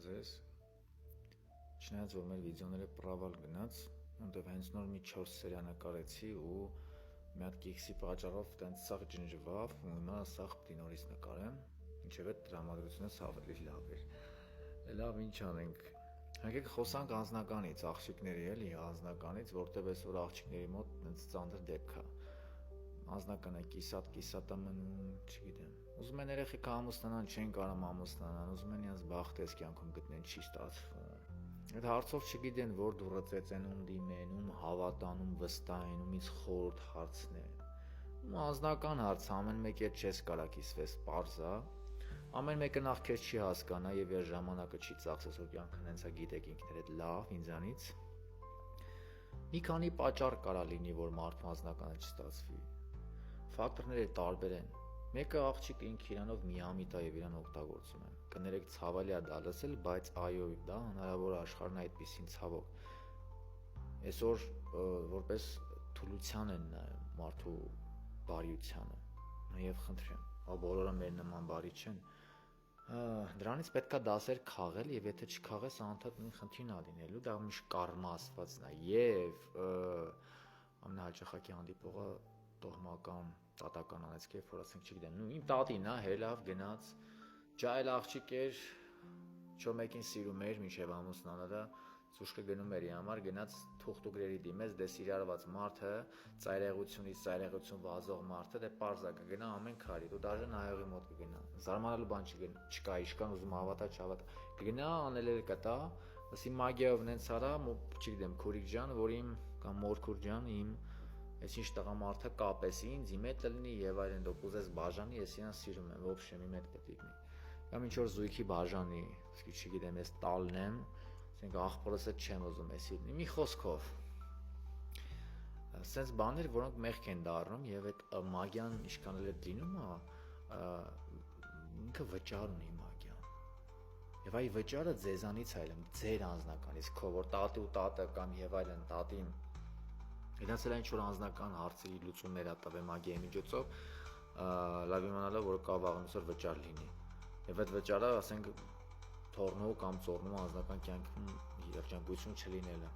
ձեզ, չնայած որ մեր վիդեոները պրավալ գնաց, որտեվ հենց նոր մի 4 սերիա նկարեցի ու մի հատ կիքսի պատճառով տենց սաղ ջնջվավ ու հիմա սաղ պիտի նորից նկարեմ, ինչև այդ տրամադրությունս ավելի լավ էր։ Լավ, ինչ անենք։ Եկեք խոսանք անձնականից, աղջիկների էլի, անձնականից, որտեվ այսօր աղջիկների մոտ տենց ծանր դեպք է։ Անձնականը կիսատ մնում, չգիտեմ։ Ուզում են երեխեքը ամուսնանան, չեն կարող ամուսնանան, ուզում են իրենց բախտես կյանքում գտնեն, չի ստացվում։ Այդ հարցով չգիտեն, որ դուռը ծեծենում դիմեն, ում հավատան, ում վստահեն, ումից խորհուրդ հարցնեն։ Անձնական հարց, ամեն մեկի հետ չես կարա կիսվես, պարզ է։ Ամեն մեկը նախ քեզ չի հասկանա եւ իր ժամանակը չի ծախսես, որ կյանքն հենց է գիտեք ինքներդ լավ ինձանից։ Մի քանի պատճառ կարա լինի, որ մարդու անձնականը չստացվի։ Ֆակտորները տարբեր են։ Մեկը աղջիկը ինքը իրանով միամիտ է եւ իրան օգտագործում է։ Կներեք ցավալի է դա լսել, բայց այո, դա հնարավոր է աշխարհն այդպեսին ցավոք։ Այսօր որպես թուլության են նայում մարդու բարիությանը։ Եվ խնդրեմ, բոլորը մեր նման բարի չեն։ Դրանից պետքա դասեր քաղել եւ եթե չքաղես անդադ նույն խնդիրն է լինելու, դա միշտ կարմա ասվածն է եւ ամենահաճախակի հանդիպողը տոհմական տատական անեցքեև, որ ասենք չգիտեմ, իմ տատին է, հելավ գնաց, ջայլ աղջիկ էր, չո մեկին սիրում էր, մինչև ամուսնանալը, ծուշկը գնում էր իր համար, գնաց թուղթուգրերի դիմեց, դե սիրարված մարդը, ծայրեղությունից ծայրեղություն վազող մարդը, դե պարզա կգնա ամեն քարի, դու դաժե նայողի մոտ կգնա, զարմանալու բան չկա, իշքան ուզում հավատա, չհավատա, կգնա անելել կտա, ասի մագիայով նենց արա, չգիտեմ, քուրիկ ջան, որ իմ կամ մորքուր ջան, իմ Ես ինչ տղամարդը կապես ինձ, իմ հետ լինի եւ այլն, դու կուզես բաժանի, ես իրան սիրում եմ, ոբշե իմ հետ պետք լինի։ Կամ ինչ որ զույգի բաժանի, իսկի չգիտեմ, ես տալն եմ, ասենք աղբորս հետ չեմ ուզում էսի լինի։ Մի խոսքով։ Սենց բաներ, որոնք մեղք են դառնում եւ այդ մագիան ինչքան էլ է լինում, ինքը վճար ունի մագիան։ Եվ այ վճարը ձեզանից այլն, ձեր անձնականից, քո որ տատի ու տատը կամ եւ այլն տատին Իրենց էլ ինչ-որ անձնական հարցերի լուծումներ է տվել մագիայի միջոցով, լավ իմանալով, որ կա վաղնիսոր վճար լինի։ Եվ այդ վճարը, ասենք, թողնու կամ ծորնու անձնական կյանքում երջանկություն չլինելը։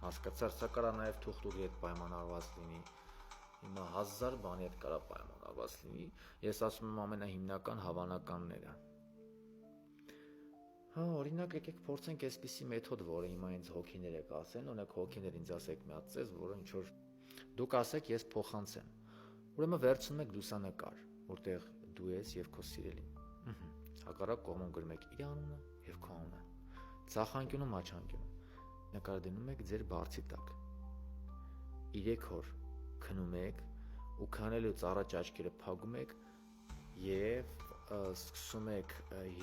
Հասկացար, սա կարա նաև թուղթուղի հետ պայմանավորված լինի։ Հիմա 1000 բանի հետ կարա պայմանավորված լինի։ Ես ասում եմ ամենահիմնական հավանականները։ Օրինակ եկեք փորձենք այսպիսի մեթոդ, որը հիմա ինձ հոգիները կասեն, օրինակ հոգիներ ինձ ասեք մի հատ ծես, որը ինչ որ դուք ասեք ես փոխանցեմ։ Ուրեմն վերցնում եք լուսանկար, որտեղ դու ես եւ քո սիրելին։ Հակառակ կողմում գրում եք իր անունը եւ քո անունը։ Ցախանկյունում աչանկյունում։ Նկարը դնում եք ձեր բարձի տակ։ 3 օր քնում եք ու քանելուց առաջ աչքերը փակում եք եւ սկսում եք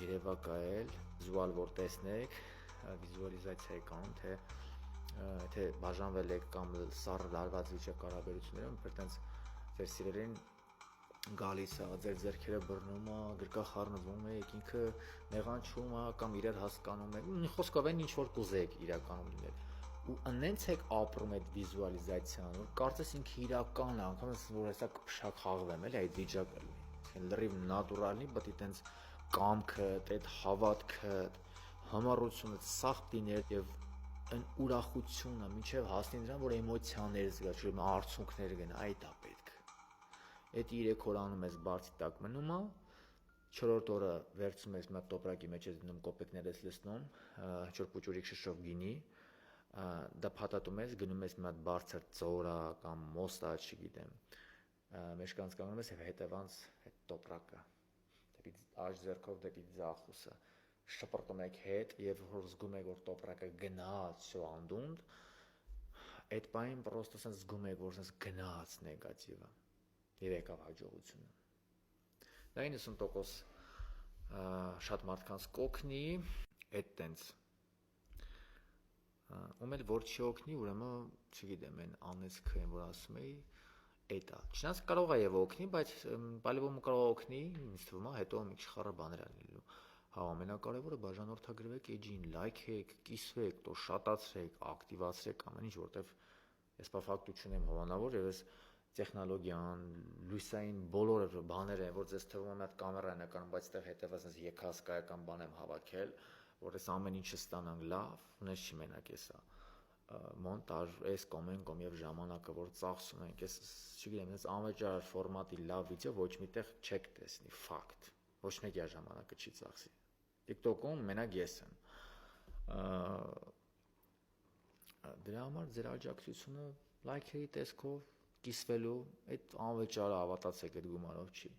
երևակայել, վիզուալ որ տեսնեք, վիզուալիզացիա եք անում, թե բաժանվել եք կամ սառը լարված վիճակարաբերություններում, այդպես ձեր սիրելին գալիս է, ձեր ձեռքերը բռնում է, գրկախառնվում եք, ինքը նեղանչում է կամ իրար հասկանում եք, խոսքով այն ինչ որ կուզեք իրականում լինել։ Ու անենց եք ապրում այդ վիզուալիզացիան, որ կարծես ինքը իրական է, անգամ որ հեսա կփշաքաղվեմ, էլի այդ վիճակը լինի։ Լրիվ նատուրալնի, բայց այտենց կամքդ, այդ հավատքդ, համառությունը, սաղ դիներ եւ այն ուրախությունը, մինչեւ հասնի նրան, որ էմոցիաներ զգա, չէ՞ արցունքներ գնա, այդ է պետք։ Այդ 3 օր անում ես բարձի տակ մնում է, 4-րդ օրը վերցնում ես մի հատ տոպրակի մեջ ես դնում կոպեկներ ես լցնում, 4 պուճուրիկ շշով գինի, դա փաթաթում ես, գնում ես մի հատ բարձր ծորա կամ մոստա, չգիտեմ, մեջ կանցկանում ես եւ հետևանց այդ տոպրակը դեպի աջ ձեռքով դեպի ձախուսը շպրտում եք հետ եւ որ զգում եք որ տոպրակը գնաց անդունդ այդ բանին պրոստը sense զգում եք որ sense գնաց նեգատիվը եւ եկավ հաջողությունը դա 90% շատ մարդկանց կօգնի այդ տենց ում էլ որ չի օգնի ուրեմն չգիտեմ այն անեցքը են որ ասում էի Էտա, չնայած կարող է եւ օգնի, բայց պալիվում կարող է օգնի, ինձ թվում է, հետո մի քիչ խառը բաներ անելու։ Հա, ամենակարևորը բաժանորդագրվեք էջին, լայքեք, կիսվեք, տո շատացրեք, ակտիվացրեք ամեն ինչ, որտեվ ես բավականություն եմ հովանավոր եւ ես տեխնոլոգիան, լույսային բոլոր բաները, որ ձեզ թվում է մի հատ կամերա է նկարում, բայց այդտեղ հետևած ես եկահսկայական բան եմ հավաքել, որ այս ամեն ինչը ստանանք լավ, ունես չի մենակ էսա մոնտաժ, այս կոմ եւ ժամանակը, որ ծախսում ենք, այս չգիտեմ, այս անվճար ֆորմատի լավ վիդեո ոչ միտեղ չեք տեսնի, ֆակտ։ Ոչ մեկի ժամանակը չի ծախսի։ TikTok-ում մենակ ես եմ։ Դրա համար ձեր աջակցությունը լայքերի տեսքով կիսվելու, այդ անվճարը հավատացեք այդ գումարով չի։